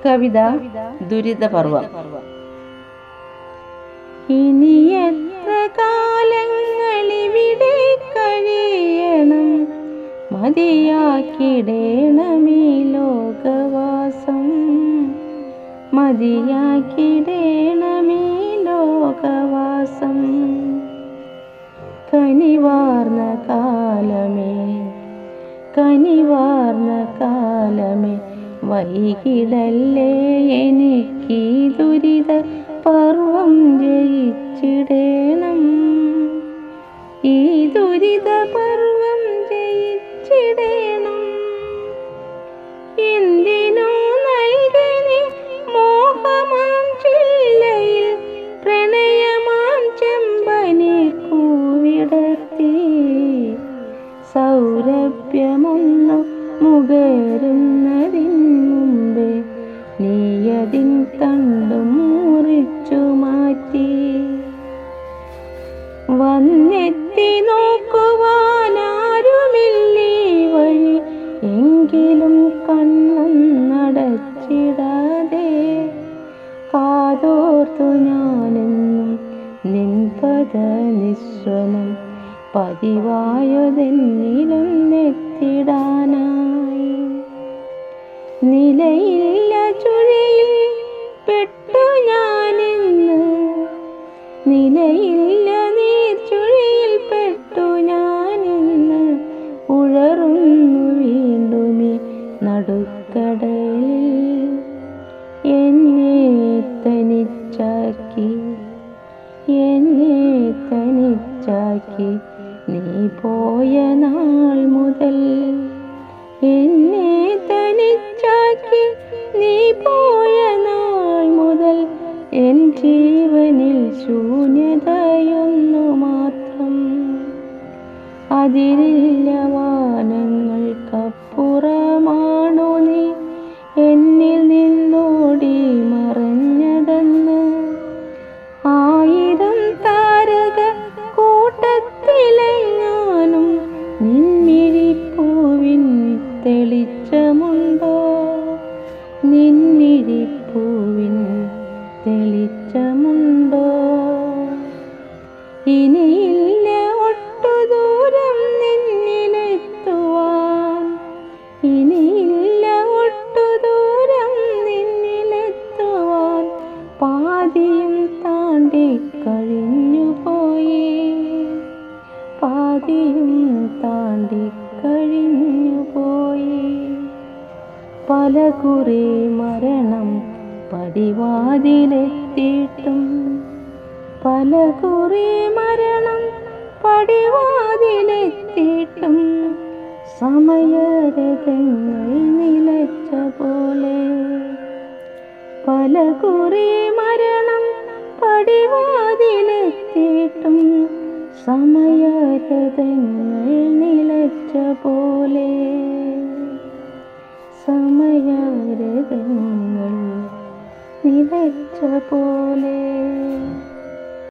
കവിത ദുരിതപർവം. ഇനി എത്ര കാലങ്ങളിവിടെ കഴിയണം, മതിയാക്കിടേണമീ ലോകവാസം, മതിയാക്കിടേണമീ ലോകവാസം. കനിവാർന്ന കാലമേ, കനിവാർന്ന കാലമേ, വൈകിടല്ലേ എനിക്ക് ദുരിത പർവം ജയിച്ചിടേണം, ഈ ദുരിത പർവം ജയിച്ചിടേണം. എന്തിനു നൽകി മോഹമാം ചില്ലയിൽ പ്രണയമാം ചെമ്പനി കൂവിടർത്തി, സൗരഭ്യമൊന്നു മുകരുന്നതിൻ മുമ്പേ നീയതിൻ തണ്ടും മുറിച്ചു മാറ്റി. വന്നെത്തി നോക്കുവാനാരുമില്ലീ വഴി, എങ്കിലും കണ്ണടച്ചിടാതെ കാതോർത്തു ഞാനെന്നും നിൻ പദ നിസ്വനം, പതിവായതെന്നിലൊന്നെത്തിടാനായി. നിലയില്ല ചുഴിയിൽ പെട്ടു ഞാനിന്ന്, നിലയില്ല നീർച്ചുഴിയിൽ പെട്ടു ഞാനിന്ന്, ഉഴറുന്നു വീണ്ടുമീ നടുക്കടലിൽ. എന്നെ തനിച്ചാക്കി, എന്നെ തനിച്ചാക്കി നീ പോയ നാൾ മുതൽ, എന്നെ തനിച്ചാക്കി നീ പോയ നാൾ മുതൽ എൻ ജീവനിൽ ശൂന്യതയൊന്നു മാത്രം. അതിരില്ല വാനങ്ങൾക്കപ്പുറമാണു നീ എന്നിൽ നിന്നോടി മറഞ്ഞതെന്ന്. ആയിരം താരക കൂട്ടത്തിലെങ്ങാനും നിൻമിഴിപ്പൂവിൻ തെളിച്ചമുണ്ടോ, നിൻമിഴിപ്പൂവിൻ തെളിച്ചമുണ്ടോ. ഇനിയില്ല ഒട്ടു ദൂരം നിന്നിലെത്തുവാൻ, ഇനിയില്ല ഒട്ടു ദൂരം നിന്നിലെത്തുവാൻ, പാതിയും താണ്ടി കഴിഞ്ഞു പോയി, പാതിയും താണ്ടി കഴിഞ്ഞു പോയി. പലകുറി മരണം പടിവാതിലെത്തിയിട്ടും, പലകുറി മരണം പടിവാതിലെത്തിയിട്ടും, സമയരഥങ്ങൾ നിലച്ച പോലെ. പലകുറി മരണം പടിവാതിലെത്തിയിട്ടും, സമയരഥങ്ങൾ നിലച്ച പോലെ, സമയരഥങ്ങൾ നിലച്ച പോലെ.